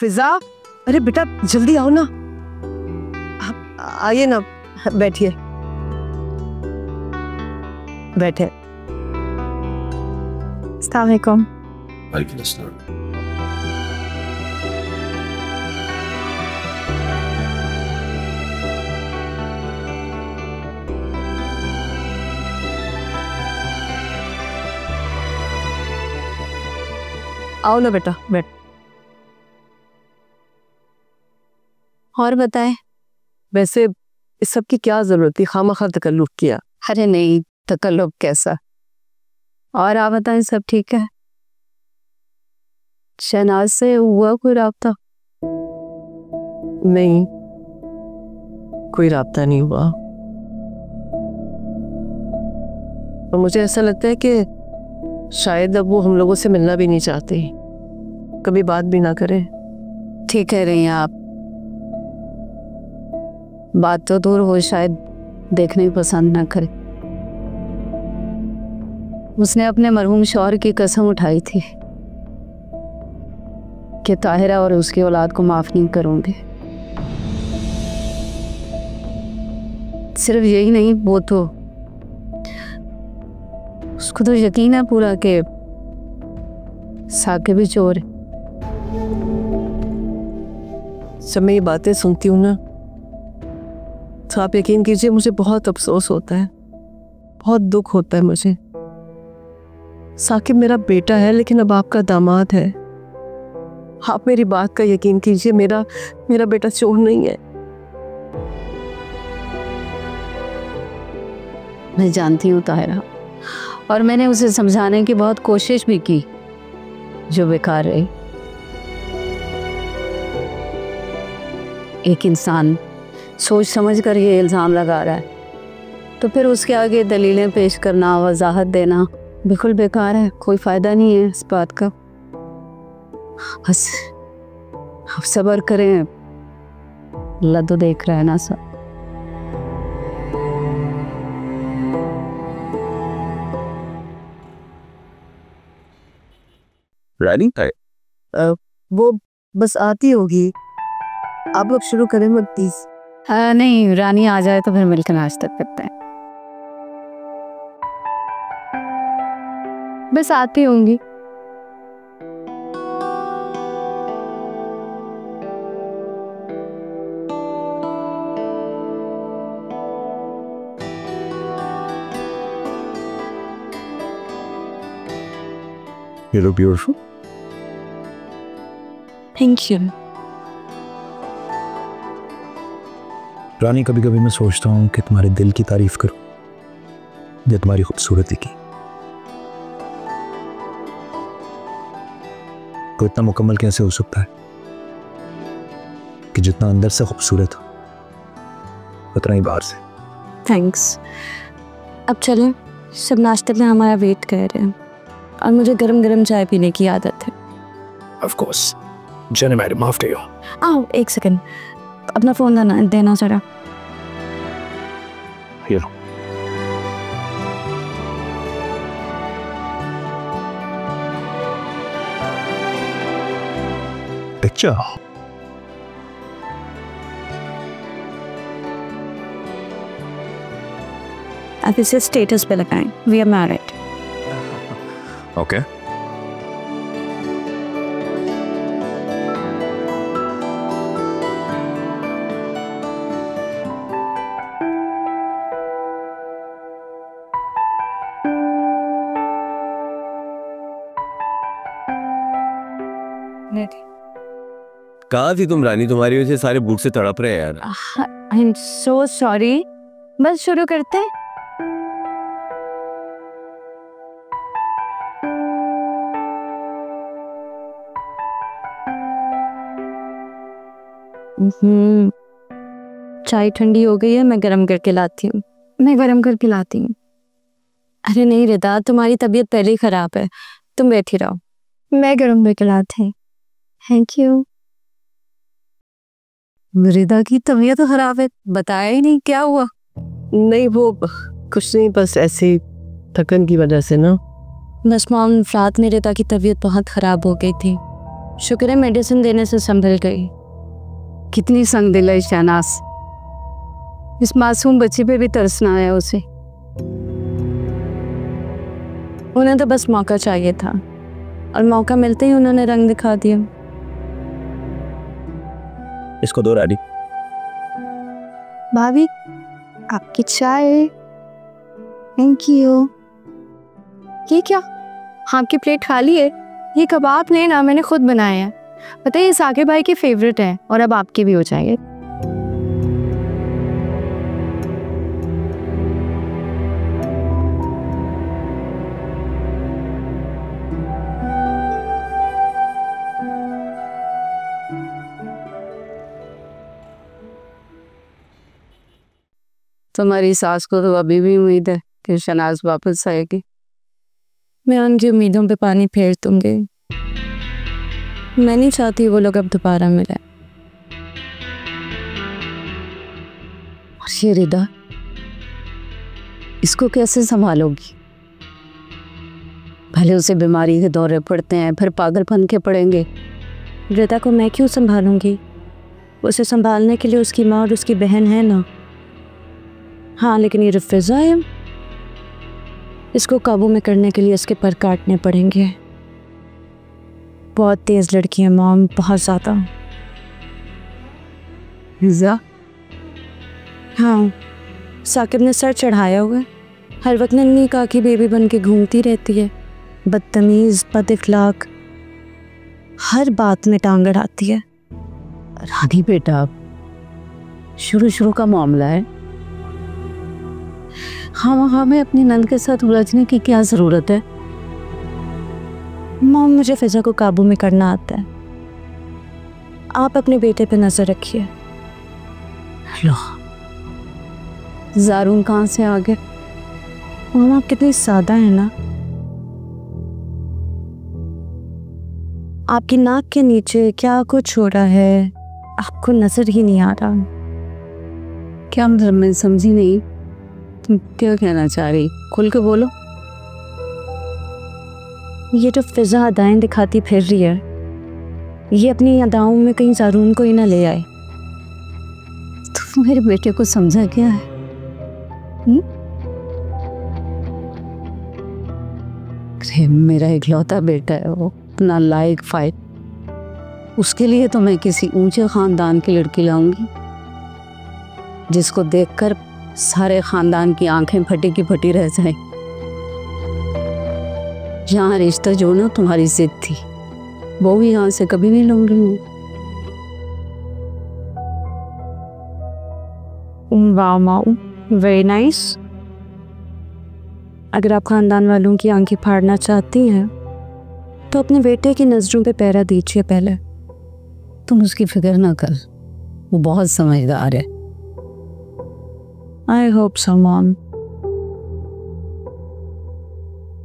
फिजा, अरे बेटा जल्दी आओ ना। आइए ना, बैठिए बैठे। अस्सलाम वालेकुम। वालेकुम अस्सलाम। आओ ना बेटा, बैठ। और बताएं। वैसे इस सब की क्या जरूरत थी, खामखा तकल्लुफ किया। अरे नहीं, तकल्लुफ कैसा। और आप बताएं, सब ठीक है? शहनाज से हुआ कोई राब्ता? नहीं, कोई राब्ता नहीं हुआ। और मुझे ऐसा लगता है कि शायद अब वो हम लोगों से मिलना भी नहीं चाहते, कभी बात भी ना करें। ठीक कह रही हैं आप। बात तो दूर हो, शायद देखने पसंद ना करे। उसने अपने मरहूम शौहर की कसम उठाई थी कि ताहिरा और उसकी औलाद को माफ नहीं करूंगी। सिर्फ यही नहीं, वो तो उसको तो यकीन है पूरा कि साके भी चोर है। जब मैं ये बातें सुनती हूँ ना, तो आप यकीन कीजिए मुझे बहुत अफसोस होता है, बहुत दुख होता है मुझे। साकिब मेरा बेटा है, लेकिन अब आपका दामाद है। आप मेरी बात का यकीन कीजिए, मेरा बेटा चोर नहीं है। मैं जानती हूँ ताहिरा, और मैंने उसे समझाने की बहुत कोशिश भी की, जो बेकार रही। एक इंसान सोच समझ कर ये इल्ज़ाम लगा रहा है, तो फिर उसके आगे दलीलें पेश करना, वजाहत देना बिल्कुल बेकार है। कोई फ़ायदा नहीं है इस बात का। बस आप सब्र करें, अल्लाह तो देख रहा है ना सब। रानी वो बस आती होगी, आप लोग शुरू करें मत प्लीज। नहीं, रानी आ जाए तो फिर मिलकर नाश्ता करते हैं। बस आती होंगी। You look beautiful. Thank you. रानी, कभी कभी मैं सोचता हूँ कि तुम्हारे दिल की तारीफ करूं या तुम्हारी खूबसूरती की। कोई इतना मुकम्मल कैसे हो सकता है कि जितना अंदर से खूबसूरत हो उतना ही बाहर से। थैंक्स। अब चलो, सब नाश्ते में हमारा वेट कर रहे हैं, और मुझे गरम गरम चाय पीने की आदत है। Of course. जाने मैडम, आफ्टर यू। आओ एक सेकंड, अपना फ़ोन देना जरा। Here. Picture. आप इसे स्टेटस पे लगाएं, वी आर मैरिड। Okay. कहाँ थी तुम रानी? तुम्हारी वजह से सारे भूख से तड़प रहे हैं यार। I am so sorry. बस शुरू करते हैं। चाय ठंडी हो गई है, मैं गरम करके लाती हूँ। अरे नहीं रिदा, तुम्हारी तबीयत पहले ही खराब है, तुम बैठी रहो, मैं गरम करके लाती हूँ। Thank you. रिदा की तबीयत तो खराब है, बताया ही नहीं, क्या हुआ? नहीं वो कुछ नहीं, बस ऐसे ही थकन की वजह से ना। बस मॉम, रात में रिदा की तबीयत बहुत खराब हो गई थी, शुक्र है मेडिसिन देने से संभल गई। कितनी संग दिल है शहनाज, इस मासूम बच्ची पे भी तरसना आया उसे। उन्हें तो बस मौका चाहिए था और मौका मिलते ही उन्होंने रंग दिखा दिया। इसको दो रानी। भाभी आपकी चाय। Thank you. ये क्या, आपकी प्लेट खाली है? ये कबाब लेना, मैंने खुद बनाया है। पता है ये साकिब भाई के फेवरेट है और अब आपके भी हो जाएंगे। तुम्हारी सास को तो अभी भी उम्मीद है कि शहनाज वापस आएगी। मैं उनकी उम्मीदों पे पानी फेर दूंगी। मैं नहीं चाहती वो लोग अब दोबारा मिले। और ये रिदा, इसको कैसे संभालोगी? पहले उसे बीमारी के दौरे पड़ते हैं, फिर पागलपन के पड़ेंगे। रिदा को मैं क्यों संभालूंगी? उसे संभालने के लिए उसकी माँ और उसकी बहन है ना। हाँ, लेकिन ये रिफ़िज़ा है, इसको काबू में करने के लिए इसके पर काटने पड़ेंगे। बहुत तेज़ लड़की है मॉम, बहुत ज़्यादा। रिजा? हाँ, साकिब ने सर चढ़ाया हुआ है, हर वक्त नन्ही काकी बेबी बन के घूमती रहती है। बदतमीज़, बदअखलाक, हर बात में टांग अड़ाती है। रानी बेटा, शुरू का मामला है। हाँ, हमें अपनी नंद के साथ उलझने की क्या ज़रूरत है? मॉम, मुझे फिज़ा को काबू में करना आता है। आप अपने बेटे पे नज़र रखिए। लो, ज़ारून कहाँ से आ गए? मॉम, आप कितनी सादा है ना। आपकी नाक के नीचे क्या कुछ हो रहा है आपको नज़र ही नहीं आ रहा। क्या मतलब, मैं समझी नहीं। तुम क्या कहना चाह रही? खुल के बोलो। ये जो फिज़ा अदाएं दिखाती फिर रही है, ये अपनी अदाओं में कहीं ज़ारून को ही ना ले आए। तुम मेरे बेटे को समझा क्या है? अरे मेरा इकलौता बेटा है वो, अपना लायक फाइट। उसके लिए तो मैं किसी ऊंचे खानदान की लड़की लाऊंगी जिसको देखकर सारे खानदान की आंखें फटी की फटी रह जाए। जहाँ रिश्ता जो ना तुम्हारी जिद थी, वो भी यहाँ से कभी नहीं लूंगी मैं। वाह माऊ, वेरी नाइस। अगर आप खानदान वालों की आंखें फाड़ना चाहती हैं तो अपने बेटे की नज़रों पे पहरा दीजिए पहले। तुम उसकी फिक्र ना कर, वो बहुत समझदार है। I hope so, Mom.